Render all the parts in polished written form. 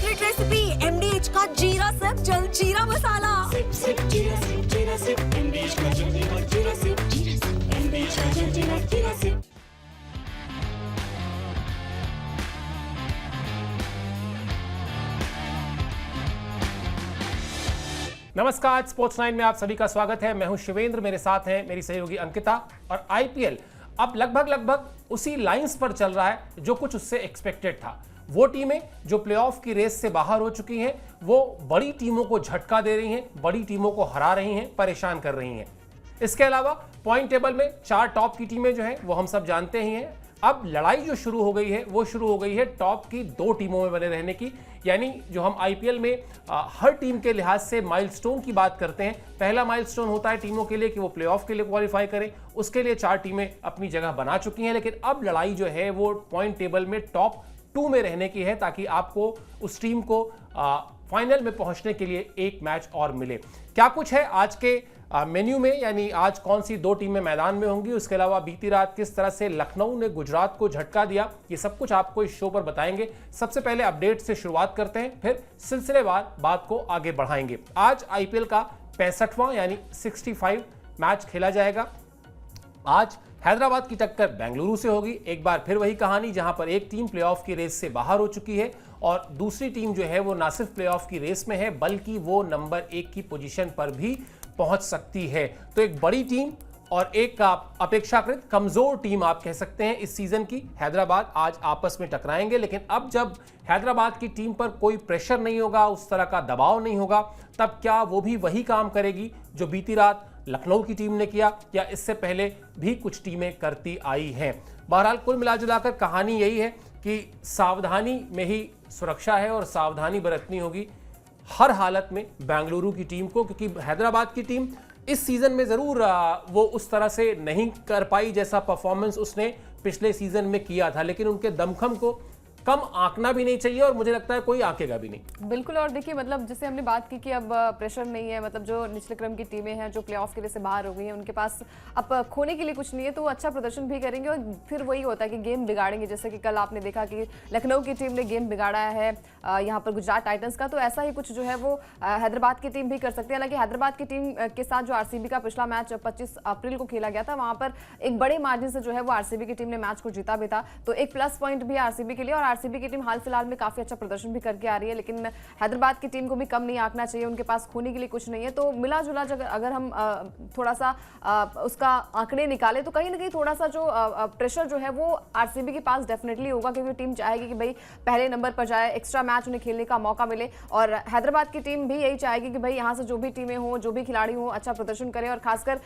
Secret recipe MDH का जीरा SIP जल जीरा मसाला। सिप सिप जीरा सिप जीरा सिप MDH का जल जीरा सिप MDH का जल जीरा सिप। नमस्कार, स्पोर्ट्स 9 में आप सभी का स्वागत है। मैं हूं शिवेंद्र, मेरे साथ हैं मेरी सहयोगी अंकिता। और IPL अब लगभग उसी लाइंस पर चल रहा है जो कुछ उससे एक्सपेक्टेड था। वो टीमें जो प्लेऑफ की रेस से बाहर हो चुकी हैं, वो बड़ी टीमों को झटका दे रही हैं, बड़ी टीमों को हरा रही हैं, परेशान कर रही हैं। इसके अलावा पॉइंट टेबल में 4 टॉप की टीमें जो हैं वो हम सब जानते ही हैं। अब लड़ाई जो शुरू हो गई है वो शुरू हो गई है टॉप की 2 टीमों में बने रहने की। यानी जो हम IPL में हर टीम के लिहाज से माइलस्टोन की बात करते हैं, पहला माइलस्टोन होता है टीमों के लिए कि वो प्लेऑफ के लिए क्वालिफाई करें। उसके लिए 4 टीमें अपनी जगह बना चुकी हैं, लेकिन अब लड़ाई जो है वो पॉइंट टेबल में टॉप 2 में रहने की है, ताकि आपको उस टीम को फाइनल में पहुंचने के लिए एक मैच और मिले। क्या कुछ है आज के मेन्यू में, यानी आज कौन सी 2 टीमें मैदान में होंगी, उसके अलावा बीती रात किस तरह से लखनऊ ने गुजरात को झटका दिया, ये सब कुछ आपको इस शो पर बताएंगे। सबसे पहले अपडेट से शुरुआत करते हैं, फिर सिलसिलेवार बात को आगे बढ़ाएंगे। आज IPL का 65वां यानी 65 मैच खेला जाएगा। आज हैदराबाद की टक्कर बेंगलुरु से होगी। एक बार फिर वही कहानी, जहां पर एक टीम प्लेऑफ की रेस से बाहर हो चुकी है और दूसरी टीम जो है वो ना सिर्फ प्लेऑफ की रेस में है, बल्कि वो नंबर 1 की पोजीशन पर भी पहुंच सकती है। तो एक बड़ी टीम और एक अपेक्षाकृत कमजोर टीम आप कह सकते हैं इस सीजन की, हैदराबाद, आज आपस में टकराएंगे। लेकिन अब जब हैदराबाद की टीम पर कोई प्रेशर नहीं होगा, उस तरह का दबाव नहीं होगा, तब क्या वो भी वही काम करेगी जो बीती रात लखनऊ की टीम ने किया, या इससे पहले भी कुछ टीमें करती आई हैं। बहरहाल कुल मिलाजुलाकर कहानी यही है कि सावधानी में ही सुरक्षा है और सावधानी बरतनी होगी हर हालत में बेंगलुरु की टीम को, क्योंकि हैदराबाद की टीम इस सीजन में जरूर वो उस तरह से नहीं कर पाई जैसा परफॉर्मेंस उसने पिछले सीजन में किया था, लेकिन उनके दमखम को कम आंकना भी नहीं चाहिए और मुझे लगता है कोई आंकेगा भी नहीं। बिल्कुल। और देखिए, मतलब जैसे हमने बात की कि अब प्रेशर नहीं है, मतलब जो निचले क्रम की टीमें हैं जो प्लेऑफ के लिए से बाहर हो गई हैं, उनके पास अब खोने के लिए कुछ नहीं है, तो वो अच्छा प्रदर्शन भी करेंगे और फिर वही होता है कि गेम बिगाड़ेंगे। जैसे कि कल आपने देखा कि लखनऊ की टीम ने गेम बिगाड़ा है यहाँ पर गुजरात टाइटंस का, तो ऐसा ही कुछ जो है वो हैदराबाद की टीम भी कर सकती है। हालांकि हैदराबाद की टीम के साथ जो RCB का पिछला मैच 25 अप्रैल को खेला गया था, वहां पर एक बड़े मार्जिन से जो है वो RCB की टीम ने मैच को जीता भी था, तो एक प्लस पॉइंट भी RCB के लिए। और RCB की टीम हाल फिलहाल में काफी अच्छा प्रदर्शन भी करके आ रही है, लेकिन हैदराबाद की टीम को भी कम नहीं आंकना चाहिए, उनके पास खोने के लिए कुछ नहीं है। तो मिला जुला अगर हम थोड़ा सा उसका आंकड़े निकाले, तो कहीं ना कहीं थोड़ा सा जो प्रेशर जो है वो RCB के पास डेफिनेटली होगा, क्योंकि टीम चाहेगी कि भाई पहले नंबर पर जाए, एक्स्ट्रा मैच उन्हें खेलने का मौका मिले। और हैदराबाद की टीम भी यही चाहेगी कि भाई यहाँ से जो भी टीमें हों, जो भी खिलाड़ी हों, अच्छा प्रदर्शन करें। और खासकर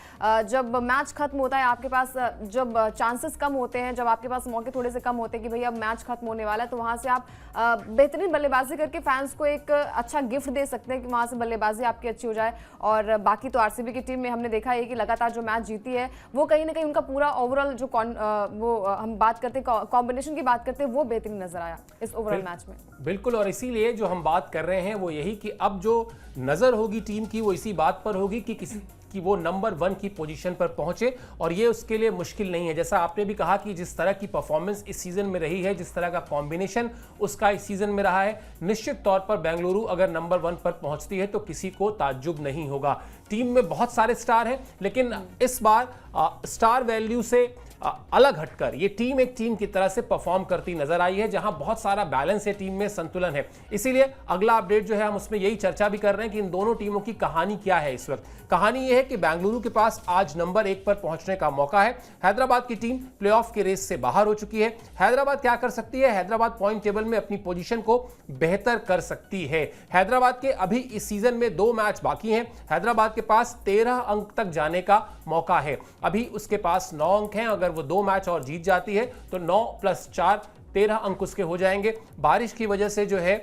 जब मैच खत्म होता है, आपके पास जब चांसेस कम होते हैं, जब आपके पास मौके थोड़े से कम होते हैं कि भाई अब मैच खत्म होने वाला है, तो वहां से आप बेहतरीन बल्लेबाजी करके फैंस को एक अच्छा गिफ्ट दे सकते हैं कि वहां से बल्लेबाजी आपकी अच्छी हो जाए। और बाकी तो RCB की टीम में हमने देखा है कि लगातार जो मैच जीती है, वो कहीं ना कहीं उनका पूरा ओवरऑल जो वो हम बात करते हैं, कॉम्बिनेशन की बात करते हैं, वो बेहतरीन नजर आया इस ओवरऑल मैच में। बिल्कुल। और इसीलिए जो हम बात कर रहे हैं वो यही कि अब जो नजर होगी टीम की वो इसी बात पर होगी कि वो नंबर 1 की पोजीशन पर पहुंचे, और ये उसके लिए मुश्किल नहीं है। जैसा आपने भी कहा कि जिस तरह की परफॉर्मेंस इस सीजन में रही है, जिस तरह का कॉम्बिनेशन उसका इस सीजन में रहा है, निश्चित तौर पर बेंगलुरु अगर नंबर 1 पर पहुंचती है तो किसी को ताज्जुब नहीं होगा। टीम में बहुत सारे स्टार हैं, लेकिन इस बार स्टार वैल्यू से अलग हटकर ये टीम एक टीम की तरह से परफॉर्म करती नजर आई है, जहां बहुत सारा बैलेंस है, टीम में संतुलन है। इसीलिए अगला अपडेट जो है हम उसमें यही चर्चा भी कर रहे हैं कि इन दोनों टीमों की कहानी क्या है इस वक्त। कहानी यह है कि बेंगलुरु के पास आज नंबर 1 पर पहुंचने का मौका है। हैदराबाद की टीम प्लेऑफ के रेस से बाहर हो चुकी है। हैदराबाद क्या कर सकती है? हैदराबाद पॉइंट टेबल में अपनी पोजीशन को बेहतर कर सकती है। हैदराबाद के अभी इस सीजन में 2 मैच बाकी हैं। हैदराबाद के पास 13 अंक तक जाने का मौका है। अभी उसके पास 9 अंक हैं। अगर वो 2 मैच और जीत जाती है तो 9 + 4 13 अंक उसके हो जाएंगे। बारिश की वजह से जो है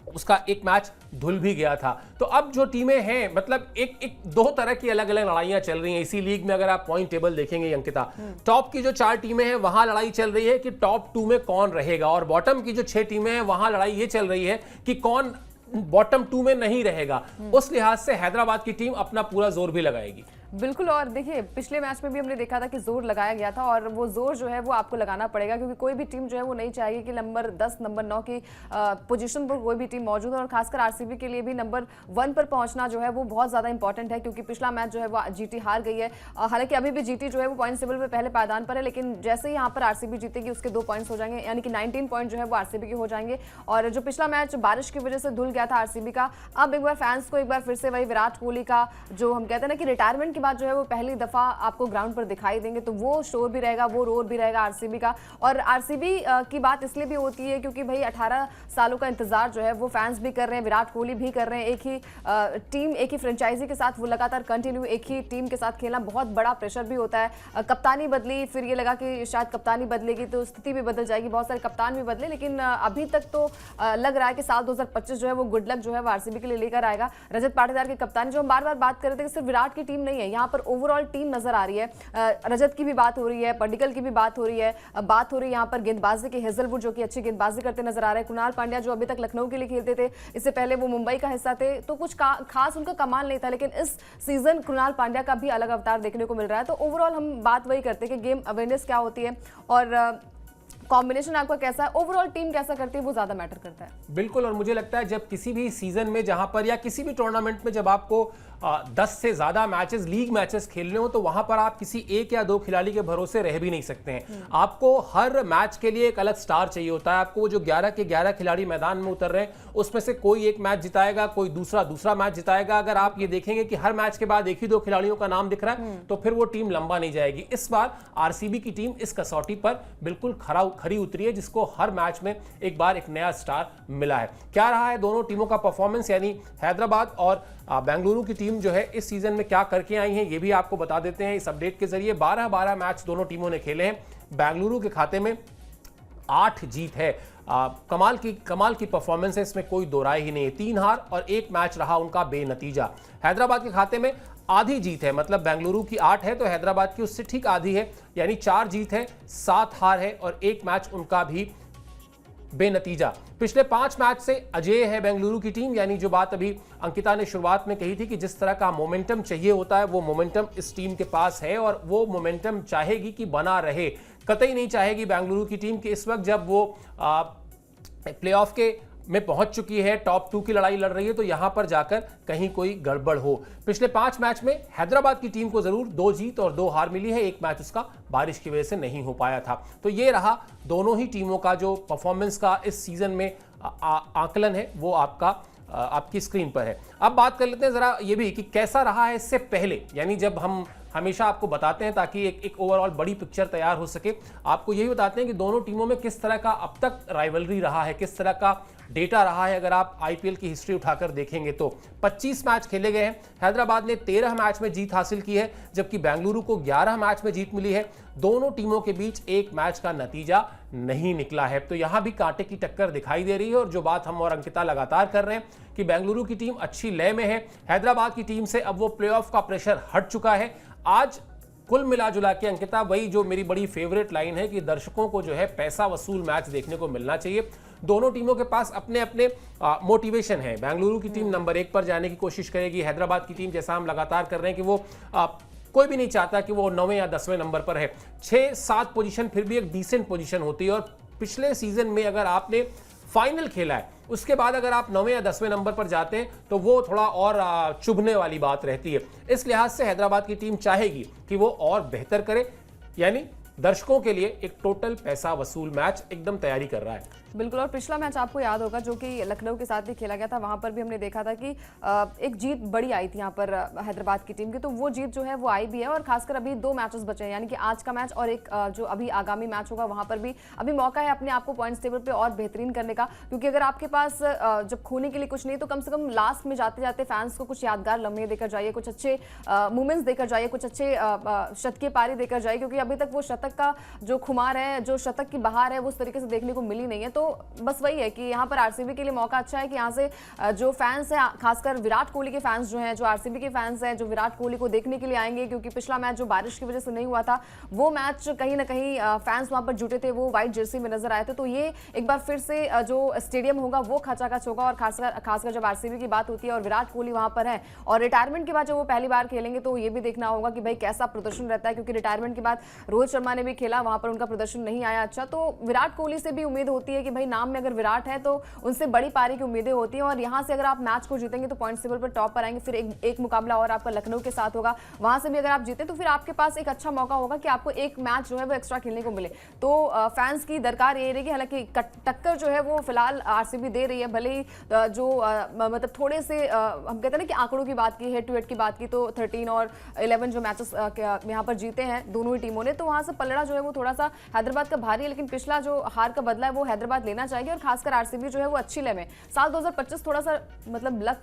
उसका एक मैच धुल भी गया था। तो अब जो टीमें हैं, मतलब एक 2 तरह की अलग अलग लड़ाइयां चल रही हैं इसी लीग में। अगर आप पॉइंट टेबल देखेंगे अंकिता, टॉप की जो 4 टीमें हैं वहां लड़ाई चल रही है कि टॉप 2 में कौन रहेगा, और बॉटम की जो 6 टीमें हैं वहां लड़ाई ये चल रही है कि कौन बॉटम 2 में नहीं रहेगा। उस लिहाज से हैदराबाद की टीम अपना पूरा जोर भी लगाएगी। बिल्कुल। और देखिए पिछले मैच में भी हमने देखा था कि जोर लगाया गया था और वो जोर जो है वो आपको लगाना पड़ेगा, क्योंकि कोई भी टीम जो है वो नहीं चाहेगी कि नंबर 10 नंबर 9 की पोजीशन पर कोई भी टीम मौजूद है। और खासकर आरसीबी के लिए भी नंबर 1 पर पहुंचना जो है वो बहुत ज्यादा इंपॉर्टेंट है, क्योंकि पिछला मैच जो है वो जीटी हार गई है। हालांकि अभी भी जीटी जो है वो पॉइंट टेबल में पहले पायदान पर है, लेकिन जैसे ही यहाँ पर आरसीबी जीतेगी उसके 2 पॉइंट्स हो जाएंगे, यानी कि 19 पॉइंट जो है वो आरसीबी के हो जाएंगे। और जो पिछला मैच बारिश की वजह से धुल गया था आरसीबी का, अब एक बार फैंस को एक बार फिर से वही विराट कोहली का जो हम कहते हैं ना कि रिटायरमेंट के बाद जो है वो पहली दफा आपको ग्राउंड पर दिखाई देंगे, तो वो शोर भी रहेगा, वो रोर भी रहेगा आरसीबी का। और आरसीबी की बात इसलिए भी होती है क्योंकि भाई 18 सालों का इंतजार जो है वो फैंस भी कर रहे हैं, विराट कोहली भी कर रहे हैं। एक ही टीम, एक ही फ्रेंचाइजी के साथ वो लगातार कंटिन्यू एक ही टीम के साथ खेलना बहुत बड़ा प्रेशर भी होता है। कप्तानी बदली, फिर ये लगा कि शायद कप्तानी बदलेगी तो स्थिति भी बदल जाएगी, बहुत सारे कप्तान भी बदले, लेकिन अभी तक तो लग रहा है कि साल 2025 जो है वो गुड लक जो है वो आरसीबी के लिए लेकर आएगा। रजत पाटीदार की कप्तानी, जो हम बार बार बात कर रहे थे कि सिर्फ विराट की टीम नहीं है, यहाँ पर ओवरऑल टीम नजर आ रही है। रजत की भी बात हो रही है, पडिक्कल की भी बात हो रही है, बात हो रही है यहाँ पर गेंदबाजी की, हेजलवुड जो कि अच्छी गेंदबाजी करते नजर आ रहे हैं, कुणाल पांड्या जो अभी तक लखनऊ के लिए खेलते थे, इससे पहले वो मुंबई का हिस्सा थे, तो कुछ खास उनका कमाल नहीं था, लेकिन इस सीजन कुणाल पांड्या का भी अलग अवतार देखने को मिल रहा है। तो ओवरऑल हम बात वही करते हैं कि गेम अवेयरनेस क्या होती है और कॉम्बिनेशन आपका कैसा है, ओवरऑल टीम कैसा करती है, वो ज्यादा मैटर करता है। बिल्कुल। और मुझे लगता है जब किसी भी सीजन में जहां पर या किसी भी टूर्नामेंट में जब आपको 10 से ज्यादा मैचेस, लीग मैचेस खेलने हो, तो वहां पर आप किसी एक या दो खिलाड़ी के भरोसे रह भी नहीं सकते हैं। आपको हर मैच के लिए एक अलग स्टार चाहिए होता है। आपको वो जो 11 के 11 खिलाड़ी मैदान में उतर रहे हैं, उसमें से कोई एक मैच जिताएगा, कोई दूसरा मैच जिताएगा। अगर आप ये देखेंगे कि हर मैच के बाद एक ही दो खिलाड़ियों का नाम दिख रहा है, तो फिर वो टीम लंबा नहीं जाएगी। इस बार आरसीबी की टीम इस कसौटी पर बिल्कुल खरी उतरी है, जिसको हर मैच में एक बार एक नया स्टार मिला है। क्या रहा है दोनों टीमों का परफॉर्मेंस, यानी हैदराबाद और बेंगलुरु की टीम जो है इस सीजन में क्या करके आई है, ये भी आपको बता देते हैं इस अपडेट के जरिए। 12 मैच दोनों टीमों ने खेले हैं। बेंगलुरु के खाते में 8 जीत है। कमाल की परफॉर्मेंस है, इसमें कोई दो राय ही नहीं है। 3 हार और 1 मैच रहा उनका बेनतीजा। हैदराबाद के खाते में आधी जीत है, मतलब बेंगलुरु की 8 है तो हैदराबाद की उससे ठीक आधी है, यानी 4 जीत है, 7 हार है और 1 मैच उनका भी बेनतीजा। पिछले 5 मैच से अजेय है बेंगलुरु की टीम, यानी जो बात अभी अंकिता ने शुरुआत में कही थी कि जिस तरह का मोमेंटम चाहिए होता है, वो मोमेंटम इस टीम के पास है और वो मोमेंटम चाहेगी कि बना रहे। कतई नहीं चाहेगी बेंगलुरु की टीम कि इस वक्त जब वो प्लेऑफ के में पहुंच चुकी है, टॉप 2 की लड़ाई लड़ रही है, तो यहां पर जाकर कहीं कोई गड़बड़ हो। पिछले 5 मैच में हैदराबाद की टीम को जरूर 2 जीत और 2 हार मिली है, 1 मैच उसका बारिश की वजह से नहीं हो पाया था। तो ये रहा दोनों ही टीमों का जो परफॉर्मेंस का इस सीजन में आकलन है, वो आपकी स्क्रीन पर है। अब बात कर लेते हैं जरा ये भी कि कैसा रहा है इससे पहले, यानी जब हम हमेशा आपको बताते हैं ताकि एक ओवरऑल बड़ी पिक्चर तैयार हो सके, आपको यही बताते हैं कि दोनों टीमों में किस तरह का अब तक राइवलरी रहा है, किस तरह का डेटा रहा है। अगर आप आईपीएल की हिस्ट्री उठाकर देखेंगे तो 25 मैच खेले गए हैं। हैदराबाद ने 13 मैच में जीत हासिल की है, जबकि बेंगलुरु को 11 मैच में जीत मिली है। दोनों टीमों के बीच एक मैच का नतीजा नहीं निकला है, तो यहां भी कांटे की टक्कर दिखाई दे रही है। और जो बात हम और अंकिता लगातार कर रहे हैं कि बेंगलुरु की टीम अच्छी लय में है, हैदराबाद की टीम से अब वो प्लेऑफ का प्रेशर हट चुका है। आज कुल मिला जुला के अंकिता, वही जो मेरी बड़ी फेवरेट लाइन है कि दर्शकों को जो है पैसा वसूल मैच देखने को मिलना चाहिए। दोनों टीमों के पास अपने अपने मोटिवेशन है। बेंगलुरु की टीम नंबर 1 पर जाने की कोशिश करेगी, हैदराबाद की टीम जैसा हम लगातार कर रहे हैं कि वो कोई भी नहीं चाहता कि वो 9वें या 10वें नंबर पर है। 6-7 पोजीशन फिर भी एक डिसेंट पोजीशन होती है। और पिछले सीजन में अगर आपने फाइनल खेला है, उसके बाद अगर आप 9वें या 10वें नंबर पर जाते हैं तो वो थोड़ा और चुभने वाली बात रहती है। इस लिहाज से हैदराबाद की टीम चाहेगी कि वो और बेहतर करे, यानी दर्शकों के लिए एक टोटल पैसा वसूल मैच एकदम तैयारी कर रहा है। बिल्कुल। और पिछला मैच आपको याद होगा जो कि लखनऊ के साथ ही खेला गया था, वहां पर भी हमने देखा था कि एक जीत बड़ी आई थी यहाँ पर हैदराबाद की टीम की, तो वो जीत जो है वो आई भी है। और खासकर अभी 2 मैचेस बचे हैं, यानी कि आज का मैच और एक जो अभी आगामी मैच होगा, वहां पर भी अभी मौका है अपने आप को पॉइंट्स टेबल पे और बेहतरीन करने का। क्योंकि अगर आपके पास जब खोने के लिए कुछ नहीं, तो कम से कम लास्ट में जाते जाते फैंस को कुछ यादगार लम्हे देकर जाइए, कुछ अच्छे मोमेंट्स देकर जाइए, कुछ अच्छे शतकीय पारी देकर जाइए, क्योंकि अभी तक वो शतक का जो खुमार है, जो शतक की बहार है, वो उस तरीके से देखने को मिली नहीं है। तो बस वही है कि यहाँ पर आरसीबी के लिए मौका अच्छा है कि यहाँ से जो फैंस हैं, खासकर विराट कोहली के फैंस जो हैं, जो आरसीबी के फैंस हैं, जो विराट कोहली को देखने के लिए आएंगे, क्योंकि पिछला मैच जो बारिश की वजह से नहीं हुआ था, वो मैच कहीं ना कहीं फैंस वहां पर जुटे थे, वो व्हाइट जर्सी में नजर आए थे। तो ये एक बार फिर से जो स्टेडियम होगा वो खचाखच होगा, और खासकर जब आरसीबी की बात होती है और विराट कोहली वहां पर है और रिटायरमेंट के बाद जब वो पहली बार खेलेंगे तो ये भी देखना होगा कि भाई कैसा प्रदर्शन रहता है, क्योंकि रिटायरमेंट के बाद रोहित शर्मा ने भी खेला, वहां पर उनका प्रदर्शन नहीं आया अच्छा। तो विराट कोहली से भी उम्मीद होती है कि भाई नाम में अगर विराट है तो उनसे बड़ी पारी की उम्मीदें होती हैं, और यहाँ से अगर आप मैच को जीतेंगे तो पॉइंट टेबल पर टॉप पर आएंगे। फिर एक मुकाबला और आपका लखनऊ के साथ होगा, वहां से भी अगर आप जीते तो फिर आपके पास एक अच्छा मौका होगा कि आपको एक मैच जो है वो एक्स्ट्रा खेलने को मिले। तो फैंस की दरकार ये रहेगी, हालांकि टक्कर जो है वो फिलहाल आरसीबी दे रही है, भले ही जो मतलब थोड़े से हम कहते हैं ना कि आंकड़ों की बात की, हेड टू हेड की बात की, तो 13 और 11 जो मैचेस यहाँ पर जीते हैं दोनों ही टीमों ने, तो वहां से पलड़ा जो है वो थोड़ा सा हैदराबाद का भारी है, लेकिन पिछला जो हार का बदला है वो हैदराबाद लेना चाहिए। और खासकर आरसीबी जो है वो अच्छी ले में, साल 2025 थोड़ा सा मतलब लक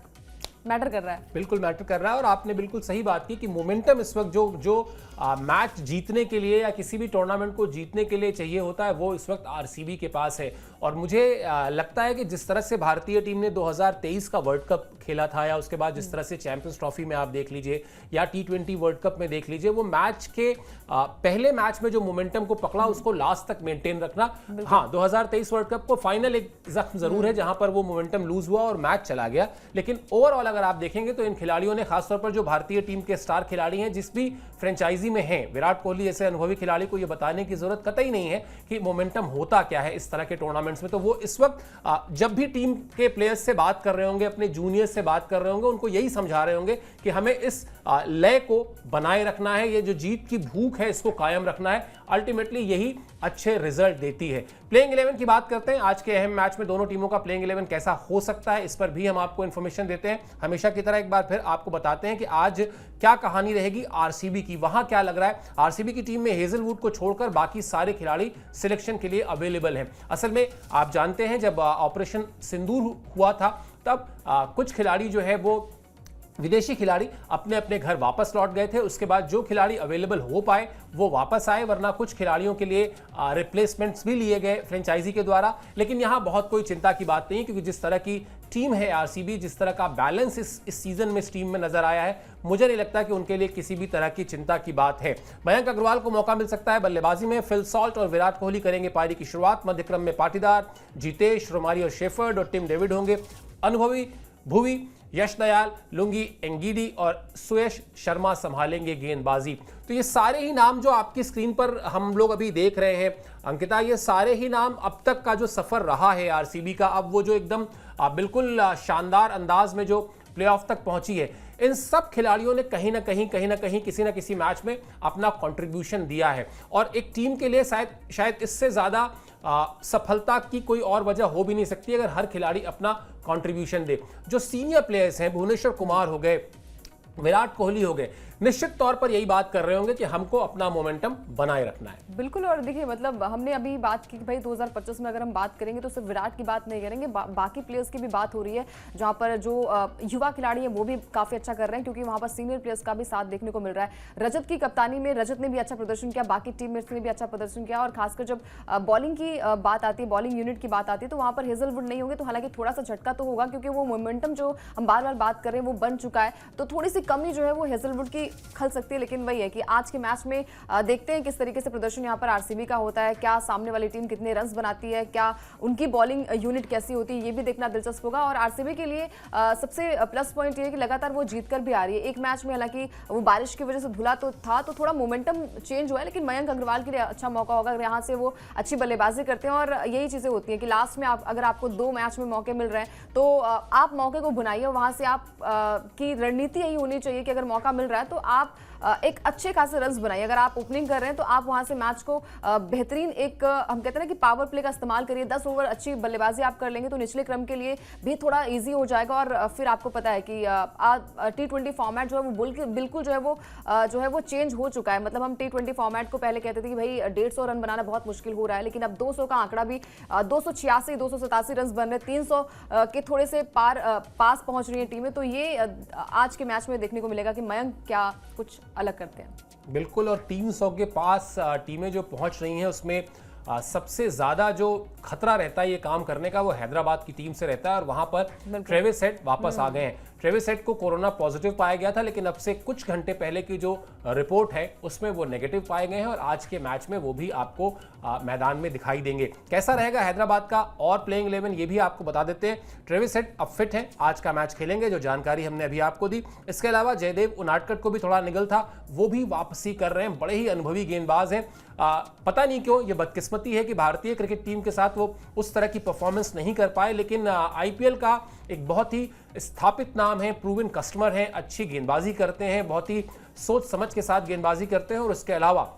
मैटर कर रहा है, बिल्कुल मैटर कर रहा है। और आपने बिल्कुल सही बात की कि मोमेंटम इस वक्त जो मैच जीतने के लिए या किसी भी टूर्नामेंट को जीतने के लिए चाहिए होता है वो इस वक्त आरसीबी के पास है। और मुझे लगता है कि जिस तरह से भारतीय टीम ने 2023 का वर्ल्ड कप खेला था, या उसके बाद जिस तरह से चैंपियंस ट्रॉफी में आप देख लीजिए या T20 वर्ल्ड कप में देख लीजिए, वो मैच के पहले मैच में जो मोमेंटम को पकड़ा उसको लास्ट तक मेंटेन रखना। हाँ, 2023 वर्ल्ड कप को फाइनल एक जख्म जरूर है जहां पर वो मोमेंटम लूज हुआ और मैच चला गया, लेकिन ओवरऑल अगर आप देखेंगे तो इन खिलाड़ियों ने, खासतौर पर जो भारतीय टीम के स्टार खिलाड़ी हैं जिस भी फ्रेंचाइजी में हैं, विराट कोहली जैसे अनुभवी खिलाड़ी को यह बताने की जरूरत कतई नहीं है कि मोमेंटम होता क्या है इस तरह के टूर्नामेंट्स में। तो वो इस वक्त जब भी टीम के प्लेयर्स से बात कर रहे होंगे, अपने जूनियर्स से बात कर रहे होंगे, उनको यही समझा रहे होंगे कि हमें इस लय को बनाए रखना है, ये जो जीत की भूख है इसको कायम रखना है। अल्टीमेटली यही अच्छे रिजल्ट देती है। प्लेइंग 11 की बात करते हैं। आज के अहम मैच में दोनों टीमों का प्लेइंग 11 कैसा हो सकता है, इस पर भी हम आपको इंफॉर्मेशन देते हैं। हमेशा की तरह एक बार फिर आपको बताते हैं कि आज क्या कहानी रहेगी आरसीबी की, वहां क्या लग रहा है। आरसीबी की टीम में हेजलवुड को छोड़कर बाकी सारे खिलाड़ी सिलेक्शन के लिए अवेलेबल हैं। असल में आप जानते हैं जब ऑपरेशन सिंदूर हुआ था तब कुछ खिलाड़ी जो है वो विदेशी खिलाड़ी अपने अपने घर वापस लौट गए थे। उसके बाद जो खिलाड़ी अवेलेबल हो पाए वो वापस आए, वरना कुछ खिलाड़ियों के लिए रिप्लेसमेंट्स भी लिए गए फ्रेंचाइजी के द्वारा। लेकिन यहां बहुत कोई चिंता की बात नहीं, क्योंकि जिस तरह की टीम है आरसीबी, जिस तरह का बैलेंस इस सीजन में इस टीम में नजर आया है, मुझे नहीं लगता कि उनके लिए किसी भी तरह की चिंता की बात है। मयंक अग्रवाल को मौका मिल सकता है बल्लेबाजी में। फिल सॉल्ट और विराट कोहली करेंगे पारी की शुरुआत। मध्यक्रम में पाटीदार, जितेश, रोमारी और शेफर्ड और टिम डेविड होंगे। अनुभवी भुवी, यश दयाल, लुंगी एंगीडी और सुयश शर्मा संभालेंगे गेंदबाजी। तो ये सारे ही नाम जो आपकी स्क्रीन पर हम लोग अभी देख रहे हैं अंकिता, ये सारे ही नाम अब तक का जो सफर रहा है आरसीबी का, अब वो जो एकदम बिल्कुल शानदार अंदाज में जो प्लेऑफ तक पहुंची है, इन सब खिलाड़ियों ने कहीं ना कहीं किसी ना किसी मैच में अपना कंट्रीब्यूशन दिया है। और एक टीम के लिए शायद इससे ज्यादा सफलता की कोई और वजह हो भी नहीं सकती अगर हर खिलाड़ी अपना कंट्रीब्यूशन दे। जो सीनियर प्लेयर्स हैं, भुवनेश्वर कुमार हो गए, विराट कोहली हो गए, निश्चित तौर पर यही बात कर रहे होंगे कि हमको अपना मोमेंटम बनाए रखना है। बिल्कुल। और देखिए मतलब हमने अभी बात की कि भाई 2025 में अगर हम बात करेंगे तो सिर्फ विराट की बात नहीं करेंगे, बाकी प्लेयर्स की भी बात हो रही है, जहां पर जो युवा खिलाड़ी हैं वो भी काफी अच्छा कर रहे हैं, क्योंकि वहां पर सीनियर प्लेयर्स का भी साथ देखने को मिल रहा है। रजत की कप्तानी में रजत ने भी अच्छा प्रदर्शन किया, बाकी टीममेट्स ने भी अच्छा प्रदर्शन किया। और खासकर जब बॉलिंग की बात आती है, बॉलिंग यूनिट की बात आती है, तो वहां पर हेजलवुड नहीं होंगे, तो हालांकि थोड़ा सा झटका तो होगा, क्योंकि वो मोमेंटम जो हम बार बार बात कर रहे हैं वो बन चुका है, तो थोड़ी सी कमी जो है वो हेजलवुड की खल सकती है। लेकिन वही है कि आज के मैच में देखते हैं किस तरीके से प्रदर्शन यहाँ पर आरसीबी का होता है, क्या सामने वाली टीम कितने रन्स बनाती है, क्या उनकी बॉलिंग यूनिट कैसी होती है, ये भी देखना दिलचस्प होगा। और आरसीबी के लिए सबसे प्लस पॉइंट ये है कि लगातार वो जीत कर भी आ रही है। एक मैच में हालांकि वो बारिश की वजह से धुला तो था, तो थोड़ा मोमेंटम चेंज हुआ है, लेकिन मयंक अग्रवाल के लिए अच्छा मौका होगा अगर यहाँ से वो अच्छी बल्लेबाजी करते हैं। और यही चीजें होती हैं कि लास्ट में अगर आपको 2 मैच में मौके मिल रहे हैं तो आप मौके को भुनाइए, वहां से आप की रणनीति यही होनी चाहिए कि अगर मौका मिल रहा है तो आप एक अच्छे खासे रन्स बनाइए। अगर आप ओपनिंग कर रहे हैं तो आप वहां से मैच को बेहतरीन एक हम कहते हैं ना कि पावर प्ले का इस्तेमाल करिए। 10 ओवर अच्छी बल्लेबाजी आप कर लेंगे तो निचले क्रम के लिए भी थोड़ा इजी हो जाएगा। और फिर आपको पता है कि T20 फॉर्मेट जो है वो बिल्कुल जो है वो चेंज हो चुका है। मतलब हम T20 फॉर्मेट को पहले कहते थे कि भाई 150 रन बनाना बहुत मुश्किल हो रहा है, लेकिन अब 200 का आंकड़ा भी 286 287 रन बन रहे, 300 के थोड़े से पास पहुंच रही है टीमें। तो ये आज के मैच में देखने को मिलेगा कि मयंक क्या कुछ अलग करते हैं। बिल्कुल। और 300 के पास टीमें जो पहुंच रही हैं उसमें सबसे ज़्यादा जो खतरा रहता है ये काम करने का वो हैदराबाद की टीम से रहता है, और वहाँ पर ट्रेविस हेड वापस आ गए हैं। ट्रेविस हेड को कोरोना पॉजिटिव पाया गया था, लेकिन अब से कुछ घंटे पहले की जो रिपोर्ट है उसमें वो नेगेटिव पाए गए हैं, और आज के मैच में वो भी आपको मैदान में दिखाई देंगे। कैसा रहेगा हैदराबाद का और प्लेइंग 11 ये भी आपको बता देते हैं। ट्रेविस हेड अब फिट हैं, आज का मैच खेलेंगे, जो जानकारी हमने अभी आपको दी। इसके अलावा जयदेव उनाडकट को भी थोड़ा निगल था, वो भी वापसी कर रहे हैं, बड़े ही अनुभवी गेंदबाज हैं। पता नहीं क्यों ये बदकिस्मती है कि भारतीय क्रिकेट टीम के साथ वो उस तरह की परफॉर्मेंस नहीं कर पाए, लेकिन आईपीएल का एक बहुत ही स्थापित नाम है, प्रूवन कस्टमर है, अच्छी गेंदबाजी करते हैं, बहुत ही सोच समझ के साथ गेंदबाजी करते हैं। और इसके अलावा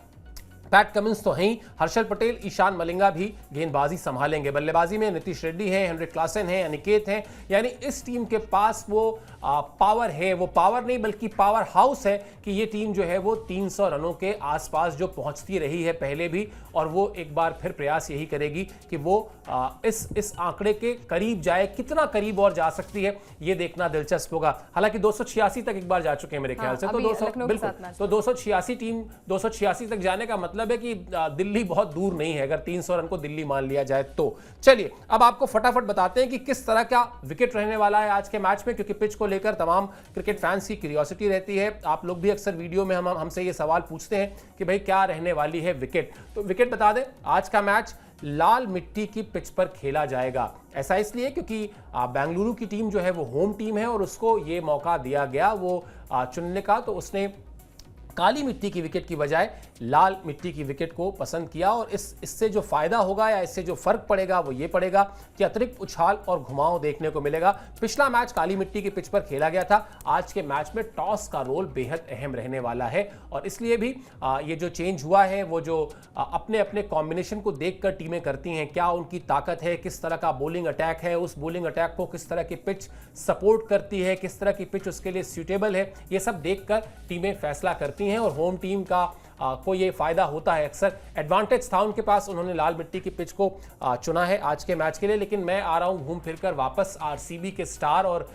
पैट कमिंस तो हैं ही, हर्षल पटेल, ईशान मलिंगा भी गेंदबाजी संभालेंगे। बल्लेबाजी में नीतीश रेड्डी है, हेनरिक क्लासन है, अनिकेत हैं, यानी इस टीम के पास वो पावर है, वो पावर नहीं बल्कि पावर हाउस है कि ये टीम जो है वो 300 रनों के आसपास जो पहुंचती रही है पहले भी, और वो एक बार फिर प्रयास यही करेगी कि वो इस आंकड़े के करीब जाए। कितना करीब और जा सकती है ये देखना दिलचस्प होगा। हालांकि 286 तक एक बार जा चुके हैं मेरे ख्याल से, तो 286 टीम 286 तक जाने का मतलब है कि दिल्ली बहुत दूर नहीं है, अगर 300 रन को दिल्ली मान लिया जाए तो। चलिए अब आपको फटाफट बताते हैं कि किस तरह का विकेट रहने वाला है आज के मैच में, क्योंकि पिच को लेकर तमाम क्रिकेट फैंस की क्यूरियोसिटी रहती है। आप लोग भी अक्सर वीडियो में हमसे ये सवाल पूछते हैं कि भाई क्या रहने वाली है विकेट। तो विकेट बता दें, आज का मैच लाल मिट्टी की पिच पर खेला जाएगा। ऐसा इसलिए क्योंकि बेंगलुरु की टीम जो है वो होम टीम है, और उसको ये मौका दिया गया वो चुनने का, तो उसने काली मिट्टी की विकेट की बजाय लाल मिट्टी की विकेट को पसंद किया। और इससे जो फायदा होगा या इससे जो फर्क पड़ेगा वो ये पड़ेगा कि अतिरिक्त उछाल और घुमाव देखने को मिलेगा। पिछला मैच काली मिट्टी की पिच पर खेला गया था, आज के मैच में टॉस का रोल बेहद अहम रहने वाला है, और इसलिए भी ये जो चेंज हुआ है वो जो अपने अपने कॉम्बिनेशन को देखकर टीमें करती हैं, क्या उनकी ताकत है, किस तरह का बॉलिंग अटैक है, उस बॉलिंग अटैक को किस तरह की पिच सपोर्ट करती है, किस तरह की पिच उसके लिए सूटेबल है, ये सब देखकर टीमें फैसला करती हैं। और होम टीम का को ये फायदा होता है, अक्सर एडवांटेज था उनके पास, उन्होंने लाल मिट्टी की पिच को चुना है आज के मैच के लिए। लेकिन मैं आ रहा हूं घूम फिरकर वापस आरसीबी के स्टार और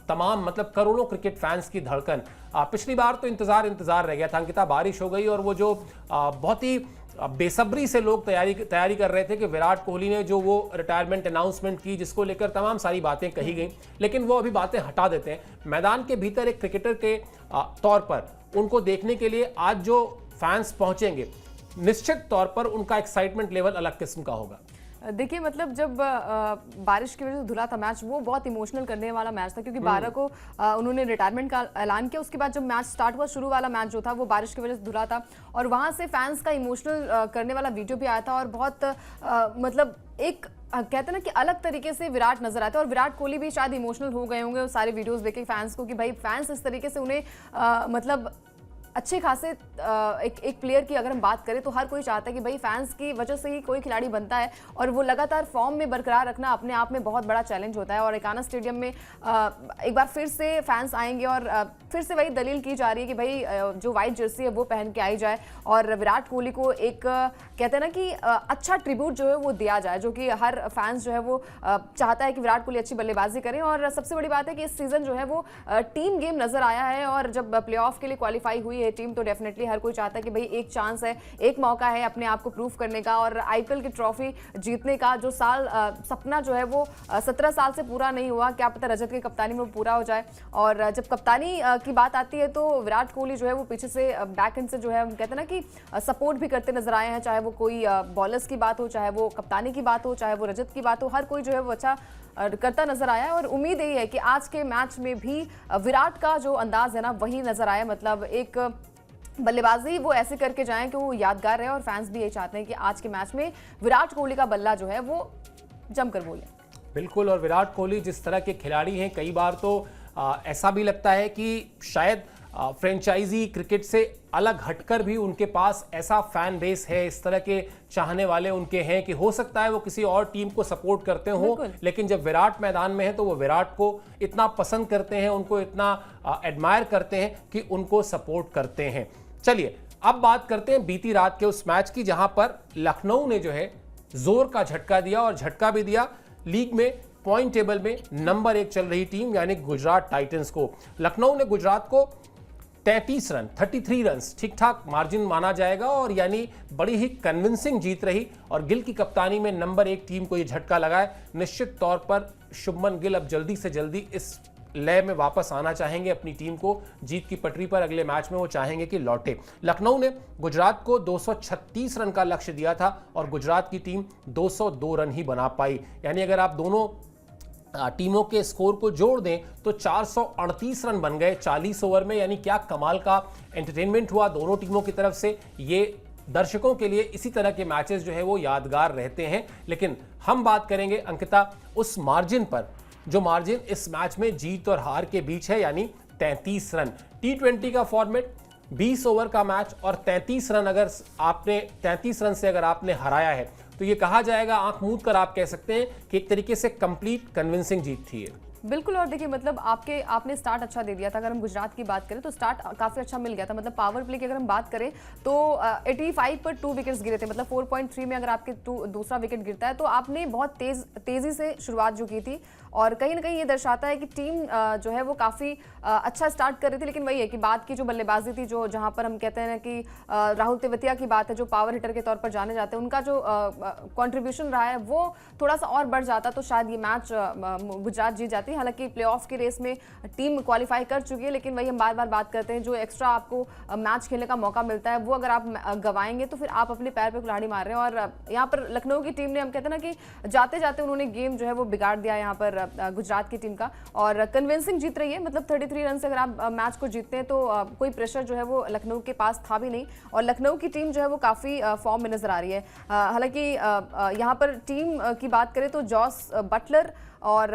तमाम मतलब करोड़ों क्रिकेट फैंस की धड़कन। पिछली बार तो इंतजार रह गया था अंकिता, बारिश हो गई, और वो जो बहुत ही बेसब्री से लोग तैयारी कर रहे थे कि विराट कोहली ने जो वो रिटायरमेंट अनाउंसमेंट की, जिसको लेकर तमाम सारी बातें कही गई, लेकिन वो अभी बातें हटा देते हैं। मैदान के भीतर एक क्रिकेटर के तौर पर उनको देखने के लिए आज जो फैंस पहुंचेंगे, निश्चित तौर पर उनका एक्साइटमेंट लेवल अलग किस्म का होगा। देखिए मतलब जब बारिश की वजह से धुला था मैच, वो बहुत इमोशनल करने वाला मैच था, क्योंकि 12 को उन्होंने रिटायरमेट का ऐलान किया। उसके बाद जब मैच स्टार्ट हुआ, शुरू वाला मैच जो था वो बारिश की वजह से धुला था, और वहां से फैंस का इमोशनल करने वाला वीडियो भी आया था, और बहुत मतलब एक कहते हैं ना कि अलग तरीके से विराट नजर आता है। और विराट कोहली भी शायद इमोशनल हो गए होंगे सारे वीडियोस देखे फैंस को, कि भाई फैंस इस तरीके से उन्हें मतलब अच्छे खासे एक प्लेयर की अगर हम बात करें तो हर कोई चाहता है कि भाई फैंस की वजह से ही कोई खिलाड़ी बनता है, और वो लगातार फॉर्म में बरकरार रखना अपने आप में बहुत बड़ा चैलेंज होता है। और एकाना स्टेडियम में एक बार फिर से फैंस आएंगे, और फिर से वही दलील की जा रही है कि भाई जो व्हाइट जर्सी है वो पहन के आई जाए, और विराट कोहली को एक कहते हैं ना कि अच्छा ट्रिब्यूट जो है वो दिया जाए, जो कि हर फैंस जो है वो चाहता है कि विराट कोहली अच्छी बल्लेबाजी करें। और सबसे बड़ी बात है कि इस सीजन जो है वो टीम गेम नजर आया है, और जब प्ले ऑफ के लिए क्वालिफाई हुई है टीम, तो डेफिनेटली हर कोई चाहता है कि भाई एक चांस है, एक मौका है अपने आप को प्रूव करने का, और आईपीएल की ट्रॉफी जीतने का जो सपना जो है वो 17 साल से पूरा नहीं हुआ, क्या पता रजत की कप्तानी में वो पूरा हो जाए। और जब कप्तानी की बात आती है तो विराट कोहली जो है वो पीछे से बैक एंड से जो है कहते हैं ना कि सपोर्ट भी करते नजर आए हैं, चाहे वो कोई बॉलर्स की बात हो, चाहे वो कप्तानी की बात हो, चाहे वो रजत की बात हो, हर कोई जो है वो अच्छा करता नजर आया है। और उम्मीद यही है कि आज के मैच में भी विराट का जो अंदाज है ना वही नजर आया, मतलब एक बल्लेबाजी वो ऐसे करके जाएं कि वो यादगार रहे, और फैंस भी यही चाहते हैं कि आज के मैच में विराट कोहली का बल्ला जो है वो जमकर बोले। बिल्कुल, और विराट कोहली जिस तरह के खिलाड़ी हैं, कई बार तो ऐसा भी लगता है कि शायद फ्रेंचाइजी क्रिकेट से अलग हटकर भी उनके पास ऐसा फैन बेस है, इस तरह के चाहने वाले उनके हैं कि हो सकता है वो किसी और टीम को सपोर्ट करते हो, लेकिन जब विराट मैदान में है तो वो विराट को इतना पसंद करते हैं, उनको इतना एडमायर करते हैं कि उनको सपोर्ट करते हैं। चलिए अब बात करते हैं बीती रात के उस मैच की, जहां पर लखनऊ ने जो है जोर का झटका दिया, और झटका भी दिया लीग में पॉइंट टेबल में नंबर 1 चल रही टीम यानी गुजरात टाइटंस को। लखनऊ ने गुजरात को 33 रन 33 रन ठीक ठाक मार्जिन माना जाएगा और यानी बड़ी ही कन्विंसिंग जीत रही और गिल की कप्तानी में नंबर 1 टीम को ये झटका लगा है। निश्चित तौर पर शुभमन गिल अब जल्दी से जल्दी इस लय में वापस आना चाहेंगे, अपनी टीम को जीत की पटरी पर अगले मैच में वो चाहेंगे कि लौटे। लखनऊ ने गुजरात को 236 रन का लक्ष्य दिया था और गुजरात की टीम 202 रन ही बना पाई। यानी अगर आप दोनों टीमों के स्कोर को जोड़ दें तो 438 रन बन गए 40 ओवर में। यानी क्या कमाल का एंटरटेनमेंट हुआ दोनों टीमों की तरफ से। ये दर्शकों के लिए इसी तरह के मैचेस जो है वो यादगार रहते हैं। लेकिन हम बात करेंगे अंकिता उस मार्जिन पर जो मार्जिन इस मैच में जीत और हार के बीच है, यानी 33 रन। T20 का फॉर्मेट 20 ओवर का मैच और 33 रन अगर आपने 33 रन से अगर आपने हराया है तो ये कहा जाएगा, आंख मूंद कर आप कह सकते हैं कि एक तरीके से कंप्लीट कन्विंसिंग जीत थी ये। बिल्कुल। और देखिए मतलब आपने स्टार्ट अच्छा दे दिया था। अगर हम गुजरात की बात करें तो स्टार्ट काफ़ी अच्छा मिल गया था। मतलब पावर प्ले की अगर हम बात करें तो 85 पर 2 विकेट्स गिरे थे। मतलब 4.3 में अगर आपके दूसरा विकेट गिरता है तो आपने बहुत तेज़ी से शुरुआत जो की थी और कहीं ना कहीं ये दर्शाता है कि टीम जो है वो काफ़ी अच्छा स्टार्ट कर रही थी। लेकिन वही है कि बात की जो बल्लेबाजी थी, जो जहाँ पर हम कहते हैं कि राहुल तेवतिया की बात है जो पावर हिटर के तौर पर जाने जाते हैं, उनका जो कंट्रीब्यूशन रहा है वो थोड़ा सा और बढ़ जाता तो शायद ये मैच गुजरात जीत जाती। हालांकि प्लेऑफ की रेस में टीम क्वालिफाई कर चुकी है, लेकिन वही हम बार बार बात करते हैं जो एक्स्ट्रा आपको मैच खेलने का मौका मिलता है वो अगर आप गवाएंगे तो फिर आप अपने पैर पे कुल्हाड़ी मार रहे हैं। और यहाँ पर लखनऊ की टीम ने, हम कहते हैं ना कि जाते जाते उन्होंने गेम जो है वो बिगाड़ दिया यहाँ पर गुजरात की टीम का और कन्विंसिंग जीत रही है। मतलब 33 रन से अगर आप मैच को जीतते हैं तो कोई प्रेशर जो है वो लखनऊ के पास था भी नहीं और लखनऊ की टीम जो है वो काफ़ी फॉर्म में नजर आ रही है। हालांकि यहाँ पर टीम की बात करें तो जॉस बटलर और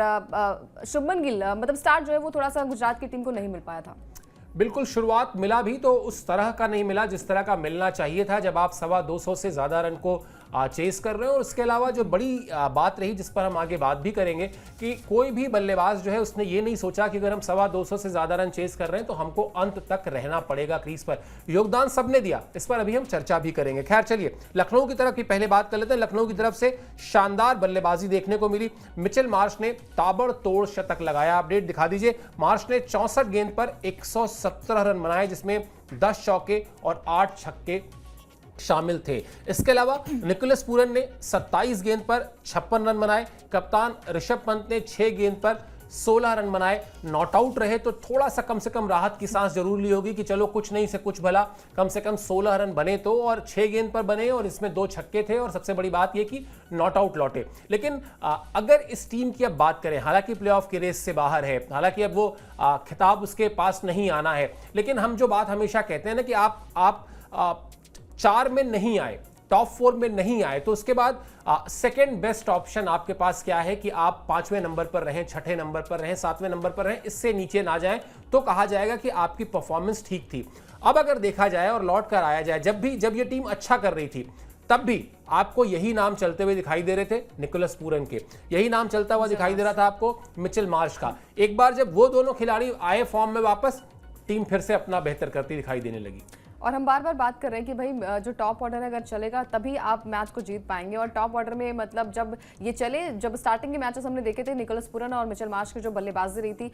शुभमन गिल मतलब स्टार्ट जो है वो थोड़ा सा गुजरात की टीम को नहीं मिल पाया था। बिल्कुल, शुरुआत मिला भी तो उस तरह का नहीं मिला जिस तरह का मिलना चाहिए था जब आप 225 से ज़्यादा रन को चेस कर रहे हो। और उसके अलावा जो बड़ी बात रही जिस पर हम आगे बात भी करेंगे कि कोई भी बल्लेबाज जो है उसने ये नहीं सोचा कि अगर हम 225 से ज़्यादा रन चेस कर रहे हैं तो हमको अंत तक रहना पड़ेगा क्रीज पर। योगदान सबने दिया, इस पर अभी हम चर्चा भी करेंगे। खैर चलिए लखनऊ की तरफ की पहले बात कर लेते हैं। लखनऊ की तरफ से शानदार बल्लेबाजी देखने को मिली। मिचेल मार्श ने ताबड़तोड़ शतक लगाया। अपडेट दिखा दीजिए। मार्श ने 64 गेंद पर 117 रन बनाए जिसमें 10 चौके और 8 छक्के शामिल थे। इसके अलावा निकोलस पूरन ने 27 गेंद पर 56 रन बनाए। कप्तान ऋषभ पंत ने 6 गेंद पर 16 रन बनाए। नॉट आउट रहे तो थोड़ा सा कम से कम राहत की सांस जरूर ली होगी कि चलो कुछ नहीं से कुछ भला, कम से कम 16 रन बने तो, और 6 गेंद पर बने और इसमें 2 छक्के थे और सबसे बड़ी बात यह कि नॉट आउट लौटे। लेकिन अगर इस टीम की अब बात करें, हालांकि प्लेऑफ की रेस से बाहर है, हालांकि अब वो खिताब उसके पास नहीं आना है, लेकिन हम जो बात हमेशा कहते हैं ना कि आप 4 में नहीं आए, टॉप 4 में नहीं आए तो उसके बाद सेकेंड बेस्ट ऑप्शन आपके पास क्या है कि आप 5वें नंबर पर रहें, 6ठे नंबर पर रहें, 7वें नंबर पर रहें, इससे नीचे ना जाएं तो कहा जाएगा कि आपकी परफॉर्मेंस ठीक थी। अब अगर देखा जाए और लौट कर आया जाए, जब ये टीम अच्छा कर रही थी तब भी आपको यही नाम चलते हुए दिखाई दे रहे थे निकोलस पूरन के, यही नाम चलता हुआ दिखाई दे रहा था आपको मिचेल मार्श का। एक बार जब वो दोनों खिलाड़ी आए फॉर्म में वापस, टीम फिर से अपना बेहतर करती दिखाई देने लगी। और हम बार बार बात कर रहे हैं कि भाई जो टॉप ऑर्डर अगर चलेगा तभी आप मैच को जीत पाएंगे। और टॉप ऑर्डर में मतलब जब ये चले, जब स्टार्टिंग के मैचेस हमने देखे थे निकोलस पूरन और मिचेल मार्श की जो बल्लेबाजी रही थी,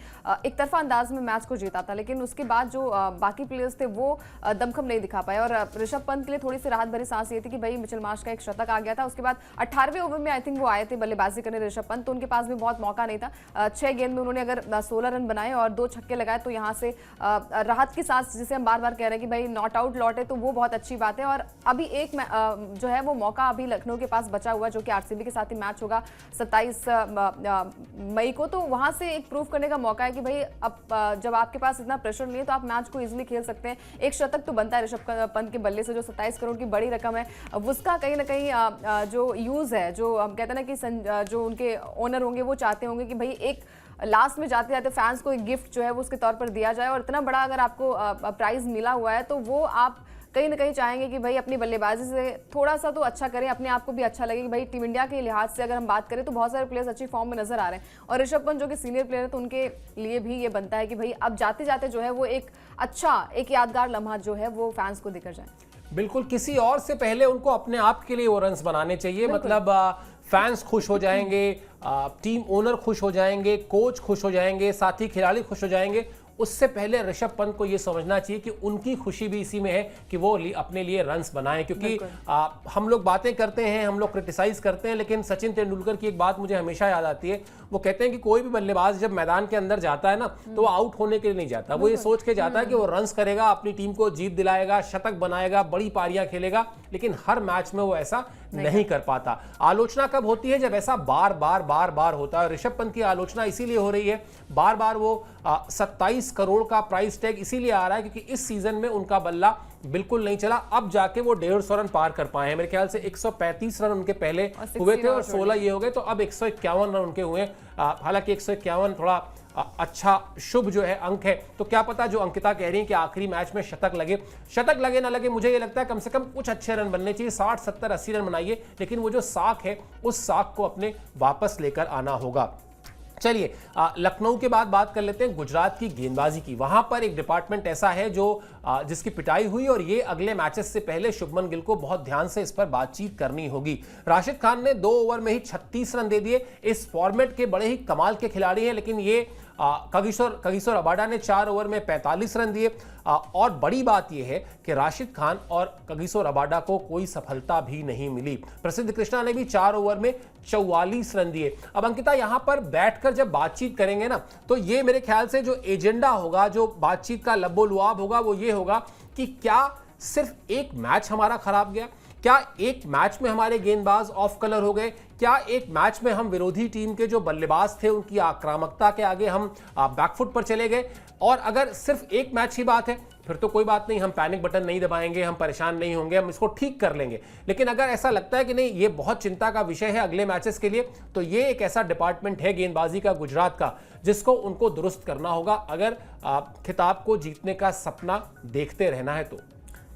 एक तरफा अंदाज में मैच को जीता था, लेकिन उसके बाद जो बाकी प्लेयर्स थे वो दमखम नहीं दिखा पाए। और ऋषभ पंत के लिए थोड़ी सी राहत भरी सांस ये थी कि भाई मिचेल मार्श का एक शतक आ गया था। उसके बाद 18वें ओवर में आई थिंक वो आए थे बल्लेबाजी करने ऋषभ पंत, तो उनके पास भी बहुत मौका नहीं था। 6 गेंद में उन्होंने अगर 16 रन बनाए और 2 छक्के लगाए तो यहाँ से राहत की सांस, जिसे हम बार बार कह रहे हैं कि भाई नॉट आउट लौटे तो वो बहुत अच्छी बात है। और अभी एक जो है वो मौका अभी लखनऊ के पास बचा हुआ है जो कि आरसीबी के साथ ही मैच होगा 27 मई को, तो वहां से एक प्रूव करने का मौका है कि भाई अब जब आपके पास इतना प्रेशर नहीं है तो आप मैच को इजीली खेल सकते हैं। एक शतक तो बनता है ऋषभ पंत के बल्ले से, जो 27 करोड़ की बड़ी रकम है, उसका कहीं ना कहीं जो यूज है, जो हम कहते हैं ना कि जो उनके ओनर होंगे वो चाहते होंगे कि भाई एक लास्ट में जाते जाते फैंस को एक गिफ्ट जो है वो उसके तौर पर दिया जाए। और इतना बड़ा अगर आपको प्राइज मिला हुआ है तो वो आप कहीं ना कहीं चाहेंगे कि भाई अपनी बल्लेबाजी से थोड़ा सा तो अच्छा करें, अपने आप को भी अच्छा लगे कि भाई टीम इंडिया के लिहाज से अगर हम बात करें तो बहुत सारे प्लेयर्स अच्छी फॉर्म में नजर आ रहे हैं। और ऋषभ पंत जो कि सीनियर प्लेयर है तो उनके लिए भी ये बनता है कि भाई अब जाते जाते जो है वो एक अच्छा, एक यादगार लम्हा जो है वो फैंस को दिखा जाए। बिल्कुल, किसी और से पहले उनको अपने आप के लिए वो रन्स बनाने चाहिए। मतलब फैंस खुश हो जाएंगे, टीम ओनर खुश हो जाएंगे, कोच खुश हो जाएंगे, साथी खिलाड़ी खुश हो जाएंगे, उससे पहले ऋषभ पंत को यह समझना चाहिए कि उनकी खुशी भी इसी में है कि वो अपने लिए रन्स बनाएं, क्योंकि हम लोग बातें करते हैं, हम लोग क्रिटिसाइज करते हैं, लेकिन सचिन तेंदुलकर की एक बात मुझे हमेशा याद आती है। वो कहते हैं कि कोई भी बल्लेबाज जब मैदान के अंदर जाता है ना, तो वो आउट होने के लिए नहीं जाता, वो ये सोच के जाता है कि वो रन्स करेगा, अपनी टीम को जीत दिलाएगा, शतक बनाएगा, बड़ी पारियां खेलेगा, लेकिन हर मैच में वो ऐसा नहीं कर पाता। आलोचना कब होती है? जब ऐसा बार बार होता है। ऋषभ पंत की आलोचना इसीलिए हो रही है, बार बार वो 27 करोड़ का प्राइस टैग इसीलिए आ रहा है क्योंकि इस सीजन में उनका बल्ला बिल्कुल नहीं चला। अब जाके वो 150 रन पार कर पाए हैं। मेरे ख्याल से 135 रन उनके पहले हुए थे और 16 ये हो गए, तो अब 151 रन उनके हुए। हालांकि 151 थोड़ा अच्छा शुभ जो है अंक है, तो क्या पता जो अंकिता कह रही है कि आखिरी मैच में शतक लगे ना लगे, मुझे ये लगता है कम से कम कुछ अच्छे रन बनने चाहिए। 60, 70, 80 रन बनाइए, लेकिन वो जो साख है उस साख को अपने वापस लेकर आना होगा। चलिए लखनऊ के बाद बात कर लेते हैं गुजरात की गेंदबाजी की। वहां पर एक डिपार्टमेंट ऐसा है जो जिसकी पिटाई हुई, और ये अगले मैचेस से पहले शुभमन गिल को बहुत ध्यान से इस पर बातचीत करनी होगी। राशिद खान ने 2 ओवर में ही 36 रन दे दिए। इस फॉर्मेट के बड़े ही कमाल के खिलाड़ी हैं, लेकिन ये कगिसो रबाडा ने 4 ओवर में 45 रन दिए। और बड़ी बात यह है कि राशिद खान और कगिसो रबाडा को कोई सफलता भी नहीं मिली। प्रसिद्ध कृष्णा ने भी 4 ओवर में 44 रन दिए। अब अंकिता यहां पर बैठकर जब बातचीत करेंगे ना, तो ये मेरे ख्याल से जो एजेंडा होगा, जो बातचीत का लब्बो लुआब होगा, वो ये होगा कि क्या सिर्फ एक मैच हमारा खराब गया, क्या एक मैच में हमारे गेंदबाज ऑफ कलर हो गए, क्या एक मैच में हम विरोधी टीम के जो बल्लेबाज थे उनकी आक्रामकता के आगे हम बैकफुट पर चले गए। और अगर सिर्फ एक मैच की बात है फिर तो कोई बात नहीं, हम पैनिक बटन नहीं दबाएंगे, हम परेशान नहीं होंगे, हम इसको ठीक कर लेंगे। लेकिन अगर ऐसा लगता है कि नहीं ये बहुत चिंता का विषय है अगले मैचेस के लिए, तो ये एक ऐसा डिपार्टमेंट है गेंदबाजी का गुजरात का जिसको उनको दुरुस्त करना होगा अगर खिताब को जीतने का सपना देखते रहना है तो।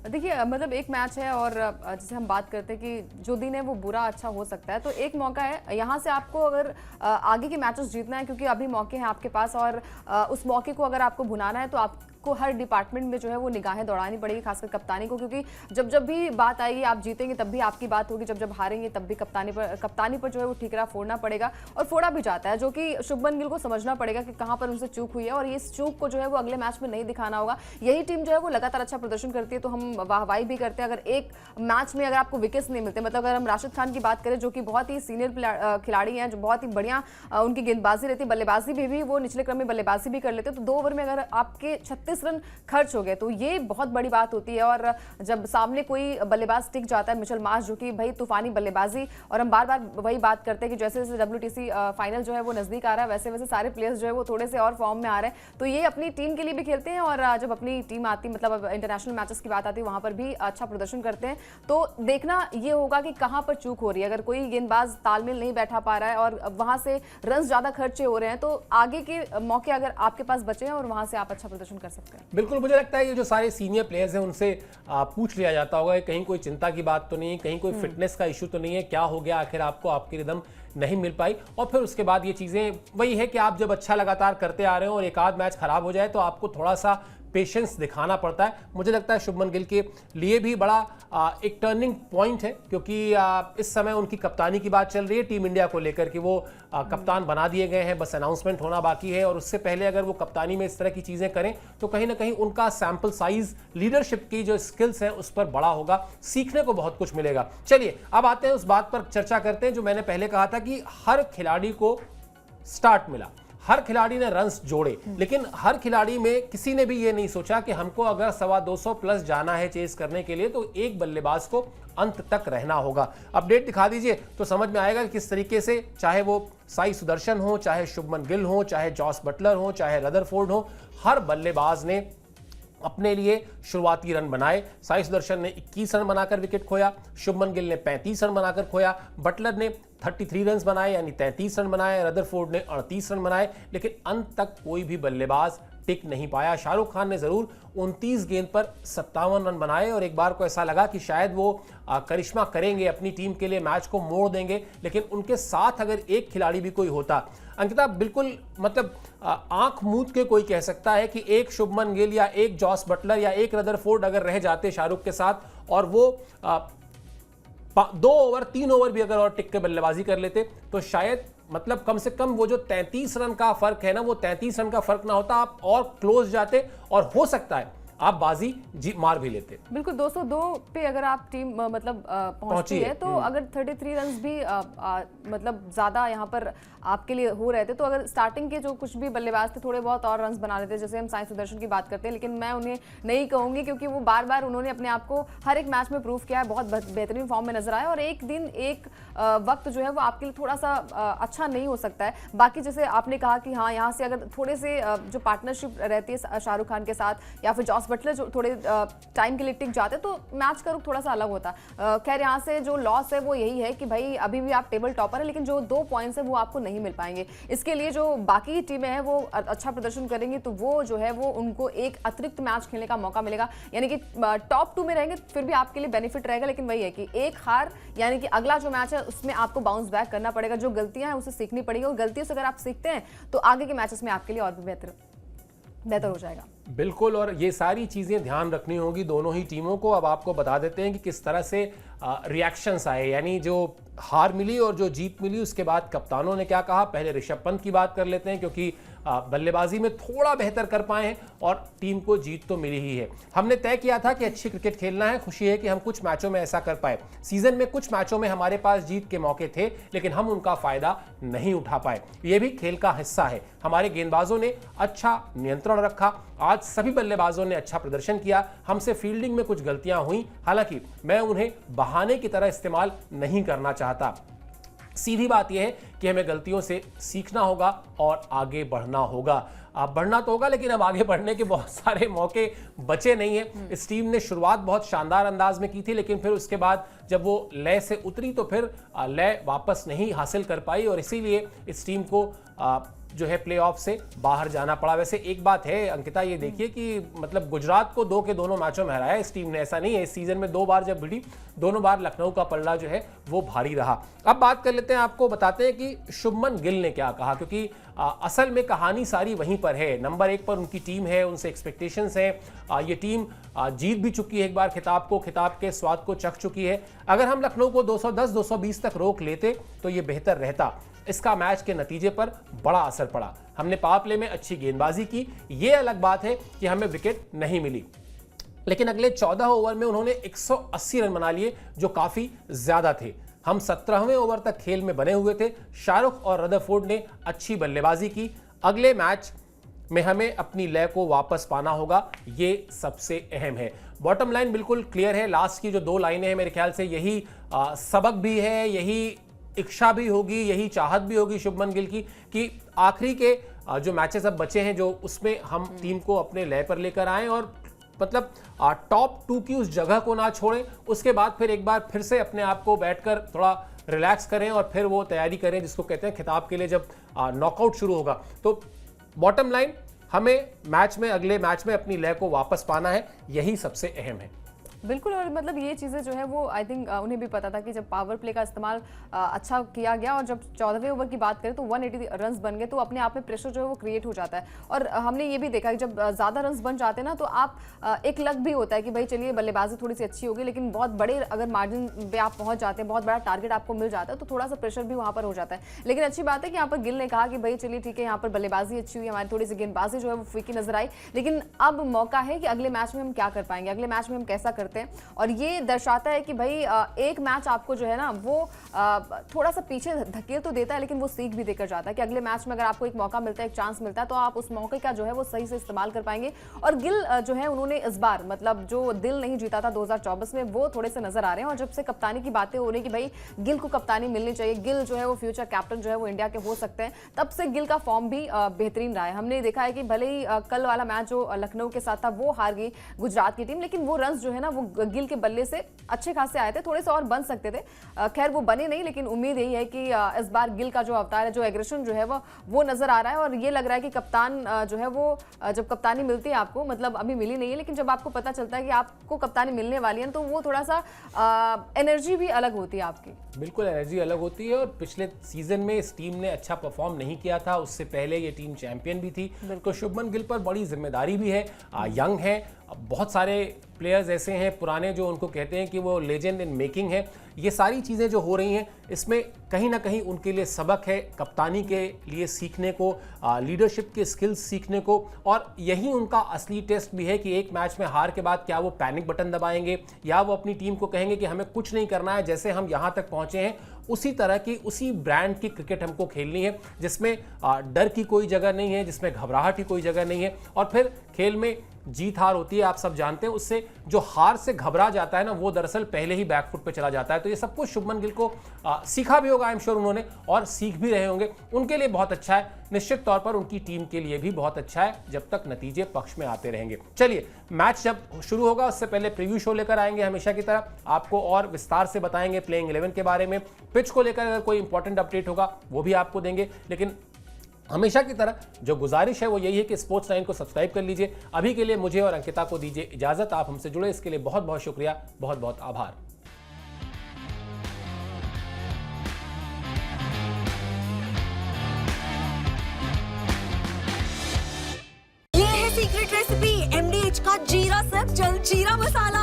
देखिए मतलब एक मैच है और जैसे हम बात करते हैं कि जो दिन है वो बुरा अच्छा हो सकता है, तो एक मौका है यहाँ से आपको अगर आगे के मैचेस जीतना है, क्योंकि अभी मौके हैं आपके पास, और उस मौके को अगर आपको भुनाना है तो आपको हर डिपार्टमेंट में जो है वो निगाहें दौड़ानी पड़ेगी, खासकर कप्तानी को, क्योंकि जब भी बात आएगी आप जीतेंगे तब भी आपकी बात होगी, जब हारेंगे तब भी कप्तानी पर जो है वो ठीकरा फोड़ना पड़ेगा, और फोड़ा भी जाता है, जो कि शुभमन गिल को समझना पड़ेगा कि कहाँ पर उनसे चूक हुई है, और इस चूक को जो है वो अगले मैच में नहीं दिखाना होगा। यही टीम जो है वो लगातार अच्छा प्रदर्शन करती है तो हम वाहवाही भी करते हैं। अगर एक मैच में अगर आपको विकेट्स नहीं मिलते, मतलब अगर हम राशिद खान की बात करें जो कि बहुत ही सीनियर खिलाड़ी हैं, जो बहुत ही बढ़िया उनकी गेंदबाजी रहती है, बल्लेबाजी भी वो निचले क्रम में बल्लेबाजी भी कर लेते हैं, तो 2 ओवर में अगर आपके 36 रन खर्च हो गए तो ये बहुत बड़ी बात होती है। और जब सामने कोई बल्लेबाज टिक जाता है, मिचेल मार्श जो कि भाई तूफानी बल्लेबाजी, और हम बार बार वही बात करते हैं कि जैसे जैसे WTC फाइनल जो है वो नजदीक आ रहा है, वैसे वैसे सारे प्लेयर्स जो है वो थोड़े से और फॉर्म में आ रहे हैं, तो ये अपनी टीम के लिए भी खेलते हैं, और जब अपनी टीम आती, मतलब इंटरनेशनल मैचेस की बात आती है, वहां पर भी अच्छा प्रदर्शन करते हैं। तो देखना ये होगा कि कहां पर चूक हो रही है। अगर कोई गेंदबाज तालमेल नहीं बैठा पा रहा है और वहां से रन ज्यादा खर्चे हो रहे हैं, तो आगे के मौके अगर आपके पास बचे हैं और वहां से आप अच्छा प्रदर्शन कर सकते हैं। बिल्कुल, मुझे लगता है ये जो सारे सीनियर प्लेयर्स हैं उनसे पूछ लिया जाता होगा कहीं कोई चिंता की बात तो नहीं है, कहीं कोई फिटनेस का इशू तो नहीं है, क्या हो गया आखिर आपको, आपकी रिदम नहीं मिल पाई। और फिर उसके बाद ये चीजें वही है कि आप जब अच्छा लगातार करते आ रहे हो और एक आध मैच खराब हो जाए तो आपको थोड़ा सा पेशेंस दिखाना पड़ता है। मुझे लगता है शुभमन गिल के लिए भी बड़ा एक टर्निंग पॉइंट है, क्योंकि इस समय उनकी कप्तानी की बात चल रही है टीम इंडिया को लेकर कि वो कप्तान बना दिए गए हैं, बस अनाउंसमेंट होना बाकी है, और उससे पहले अगर वो कप्तानी में इस तरह की चीजें करें तो कहीं ना कहीं उनका सैंपल साइज, लीडरशिप की जो स्किल्स है उस पर बड़ा होगा, सीखने को बहुत कुछ मिलेगा। चलिए अब आते हैं उस बात पर चर्चा करते हैं जो मैंने पहले कहा था कि हर खिलाड़ी को स्टार्ट मिला, हर खिलाड़ी ने रन्स जोड़े, लेकिन हर खिलाड़ी में किसी ने भी ये नहीं सोचा कि हमको अगर 250 प्लस जाना है चेस करने के लिए तो एक बल्लेबाज को अंत तक रहना होगा। अपडेट दिखा दीजिए तो समझ में आएगा कि किस तरीके से, चाहे वो साई सुदर्शन हो, चाहे शुभमन गिल हो, चाहे जॉस बटलर हो, चाहे रदरफोर्ड हो, हर बल्लेबाज ने अपने लिए शुरुआती रन बनाए। साई सुदर्शन ने 21 रन बनाकर विकेट खोया, शुभमन गिल ने 35 रन बनाकर खोया, बटलर ने 33 रन बनाए यानी 33 रन बनाए, रदरफोर्ड ने 38 रन बनाए, लेकिन अंत तक कोई भी बल्लेबाज टिक नहीं पाया। शाहरुख खान ने जरूर 29 गेंद पर 57 रन बनाए और एक बार को ऐसा लगा कि शायद वो करिश्मा करेंगे, अपनी टीम के लिए मैच को मोड़ देंगे, लेकिन उनके साथ अगर एक खिलाड़ी भी कोई होता, अंकिता बिल्कुल मतलब आंख मूंद के कोई कह सकता है कि एक शुभमन गिल या एक जॉस बटलर या एक रदरफोर्ड अगर रह जाते शाहरुख के साथ और वो 2 ओवर 3 ओवर भी अगर और टिक के बल्लेबाजी कर लेते तो शायद मतलब कम से कम वो जो 33 रन का फर्क है ना, वो 33 रन का फर्क ना होता, आप और क्लोज जाते और हो सकता है आप बाजी मार भी लेते। बिल्कुल 202 पे अगर आप टीम मतलब पहुंचती है तो अगर 33 रन्स भी मतलब ज्यादा यहाँ पर आपके लिए हो रहे थे, तो अगर स्टार्टिंग के जो कुछ भी बल्लेबाज थे थोड़े बहुत और रन्स बना लेते, जैसे हम साई सुदर्शन की बात करते हैं, लेकिन मैं उन्हें नहीं कहूंगी क्योंकि वो बार बार उन्होंने अपने आप को हर एक मैच में प्रूव किया है, बहुत बेहतरीन फॉर्म में नजर आया, और एक दिन एक वक्त जो है वो आपके लिए थोड़ा सा अच्छा नहीं हो सकता है। बाकी जैसे आपने कहा कि हाँ, यहाँ से अगर थोड़े से जो पार्टनरशिप रहती है शाहरुख खान के साथ या फिर जॉस बटलर जो थोड़े टाइम के लिए टिक जाते तो मैच का रुख थोड़ा सा अलग होता। खैर यहाँ से जो लॉस है वो यही है कि भाई अभी भी आप टेबल टॉपर है, लेकिन जो 2 पॉइंट्स है वो आपको नहीं मिल पाएंगे। इसके लिए जो बाकी टीमें हैं वो अच्छा प्रदर्शन करेंगी तो वो जो है वो उनको एक अतिरिक्त मैच खेलने का मौका मिलेगा, यानी कि टॉप 2 में रहेंगे फिर भी आपके लिए बेनिफिट रहेगा। लेकिन वही है कि एक हार यानी कि अगला जो मैच है उसमें आपको बाउंस बैक करना पड़ेगा, जो गलतियां हैं उसे सीखनी पड़ेगी, और गलतियों से अगर आप सीखते हैं तो आगे के मैचेस में आपके लिए और भी बेहतर हो जाएगा। बिल्कुल, और ये सारी चीज़ें ध्यान रखनी होगी दोनों ही टीमों को। अब आपको बता देते हैं कि किस तरह से रिएक्शंस आए, यानी जो हार मिली और जो जीत मिली उसके बाद कप्तानों ने क्या कहा। पहले ऋषभ पंत की बात कर लेते हैं क्योंकि बल्लेबाजी में थोड़ा बेहतर कर पाए हैं और टीम को जीत तो मिली ही है। हमने तय किया था कि अच्छी क्रिकेट खेलना है, खुशी है कि हम कुछ मैचों में ऐसा कर पाए। सीजन में कुछ मैचों में हमारे पास जीत के मौके थे लेकिन हम उनका फायदा नहीं उठा पाए, ये भी खेल का हिस्सा है। हमारे गेंदबाजों ने अच्छा नियंत्रण रखा, आज सभी बल्लेबाजों ने अच्छा प्रदर्शन किया। हमसे फील्डिंग में कुछ गलतियां हुई, हालांकि मैं उन्हें बहाने की तरह इस्तेमाल नहीं करना चाहता। सीधी बात यह है कि हमें गलतियों से सीखना होगा और आगे बढ़ना होगा। अब बढ़ना तो होगा लेकिन अब आगे बढ़ने के बहुत सारे मौके बचे नहीं हैं। इस टीम ने शुरुआत बहुत शानदार अंदाज में की थी लेकिन फिर उसके बाद जब वो लय से उतरी तो फिर लय वापस नहीं हासिल कर पाई और इसीलिए इस टीम को जो है प्लेऑफ से बाहर जाना पड़ा। वैसे एक बात है अंकिता, ये देखिए कि मतलब गुजरात को 2 के दोनों मैचों में हराया इस टीम ने, ऐसा नहीं है। इस सीजन में 2 बार जब भिड़ी दोनों बार लखनऊ का पल्ला जो है वो भारी रहा। अब बात कर लेते हैं, आपको बताते हैं कि शुभमन गिल ने क्या कहा, क्योंकि असल में कहानी सारी वहीं पर है। नंबर 1 पर उनकी टीम है, उनसे एक्सपेक्टेशंस हैं। ये टीम जीत भी चुकी है एक बार खिताब के स्वाद को चख चुकी है। अगर हम लखनऊ को 210-220 तक रोक लेते तो ये बेहतर रहता। इसका मैच के नतीजे पर बड़ा असर पड़ा। हमने पावर प्ले में अच्छी गेंदबाजी की, ये अलग बात है कि हमें विकेट नहीं मिली, लेकिन अगले 14 ओवर में उन्होंने 180 रन बना लिए जो काफी ज्यादा थे। हम 17वें ओवर तक खेल में बने हुए थे। शाहरुख और रदरफोर्ड ने अच्छी बल्लेबाजी की। अगले मैच में हमें अपनी लय को वापस पाना होगा, ये सबसे अहम है। बॉटम लाइन बिल्कुल क्लियर है। लास्ट की जो 2 लाइनें हैं मेरे ख्याल से यही सबक भी है, यही इच्छा भी होगी, यही चाहत भी होगी शुभमन गिल की कि आखिरी के जो मैचेस अब बचे हैं जो उसमें हम टीम को अपने लय पर लेकर आएं और मतलब टॉप 2 की उस जगह को ना छोड़ें। उसके बाद फिर एक बार फिर से अपने आप को बैठकर थोड़ा रिलैक्स करें और फिर वो तैयारी करें जिसको कहते हैं खिताब के लिए जब नॉकआउट शुरू होगा। तो बॉटम लाइन, हमें अगले मैच में अपनी लय को वापस पाना है, यही सबसे अहम है। बिल्कुल, और मतलब ये चीज़ें जो है वो आई थिंक उन्हें भी पता था कि जब पावर प्ले का इस्तेमाल अच्छा किया गया और जब 14वें ओवर की बात करें तो 180 रन्स बन गए तो अपने आप में प्रेशर जो है वो क्रिएट हो जाता है। और हमने ये भी देखा कि जब ज़्यादा रन्स बन जाते हैं ना तो आप एक लक भी होता है कि भाई चलिए बल्लेबाजी थोड़ी सी अच्छी होगी, लेकिन बहुत बड़े अगर मार्जिन पे आप पहुंच जाते हैं, बहुत बड़ा टारगेट आपको मिल जाता है तो थोड़ा सा प्रेशर भी वहाँ पर हो जाता है। लेकिन अच्छी बात है कि यहाँ पर गिल ने कहा कि भाई चलिए ठीक है, यहाँ पर बल्लेबाजी अच्छी हुई, हमारी थोड़ी सी गेंदबाजी जो है वो फीकी नजर आई, लेकिन अब मौका है कि अगले मैच में हम क्या कर पाएंगे, अगले मैच में हम कैसा करते हैं। और ये दर्शाता है कि भाई एक मैच आपको जो है ना वो थोड़ा सा पीछे धकेल तो देता है लेकिन वो सीख भी देकर जाता है कि अगले मैच में अगर आपको एक मौका मिलता है, एक चांस मिलता है तो आप उस मौके का जो है वो सही से इस्तेमाल कर पाएंगे। और गिल जो है उन्होंने इस बार मतलब जो दिल नहीं जीता था 2024 में वो थोड़े से नजर आ रहे हैं। और जब से कप्तानी की बातें हो रही कि भाई गिल को कप्तानी मिलनी चाहिए, गिल जो है वो फ्यूचर कैप्टन जो है वो इंडिया के हो सकते हैं, तब से गिल का फॉर्म भी बेहतरीन रहा है। हमने देखा है कि भले ही कल वाला मैच जो लखनऊ के साथ था वो हार गई गुजरात की टीम, लेकिन वो रन जो है ना वो गिल के बल्ले से अच्छे खासे आए थे, थोड़े से और बन सकते थे, खैर वो बने नहीं। लेकिन उम्मीद यही है कि इस बार गिल का जो अवतार है, जो एग्रेशन जो है वो नजर आ रहा है। और ये लग रहा है कि कप्तान जो है वो जब कप्तानी मिलती है आपको, मतलब अभी मिली नहीं है, लेकिन जब आपको पता चलता है कि आपको कप्तानी मिलने वाली है तो वो थोड़ा सा एनर्जी भी अलग होती है आपकी। बिल्कुल एनर्जी अलग होती है। और पिछले सीजन में इस टीम ने अच्छा परफॉर्म नहीं किया था, उससे पहले ये टीम चैंपियन भी थी, तो शुभमन गिल पर बड़ी जिम्मेदारी भी है। यंग है, बहुत सारे प्लेयर्स ऐसे हैं पुराने जो उनको कहते हैं कि वो लेजेंड इन मेकिंग है। ये सारी चीज़ें जो हो रही हैं इसमें कहीं ना कहीं उनके लिए सबक है, कप्तानी के लिए सीखने को, लीडरशिप के स्किल्स सीखने को, और यही उनका असली टेस्ट भी है कि एक मैच में हार के बाद क्या वो पैनिक बटन दबाएंगे या वो अपनी टीम को कहेंगे कि हमें कुछ नहीं करना है, जैसे हम यहाँ तक पहुंचे हैं उसी तरह की, उसी ब्रांड की क्रिकेट हमको खेलनी है जिसमें डर की कोई जगह नहीं है, जिसमें घबराहट की कोई जगह नहीं है। और फिर खेल में जीत हार होती है, आप सब जानते हैं, उससे जो हार से घबरा जाता है ना, वो दरअसल पहले ही बैकफुट पे चला जाता है। तो ये सब कुछ शुभमन गिल को सीखा भी होगा, आई एम श्योर उन्होंने, और सीख भी रहे होंगे। उनके लिए बहुत अच्छा है, निश्चित तौर पर उनकी टीम के लिए भी बहुत अच्छा है, जब तक नतीजे पक्ष में आते रहेंगे। चलिए, मैच जब शुरू होगा उससे पहले प्रीव्यू शो लेकर आएंगे हमेशा की तरह, आपको और विस्तार से बताएंगे प्लेइंग 11 के बारे में, पिच को लेकर अगर कोई इंपॉर्टेंट अपडेट होगा वो भी आपको देंगे। लेकिन हमेशा की तरह जो गुजारिश है वो यही है कि स्पोर्ट्स 9 को सब्सक्राइब कर लीजिए। अभी के लिए मुझे और अंकिता को दीजिए इजाजत। आप हमसे जुड़े इसके लिए बहुत बहुत शुक्रिया, बहुत बहुत आभार। ये है सीक्रेट रेसिपी MDH का जीरा सब्ज जलजीरा मसाला।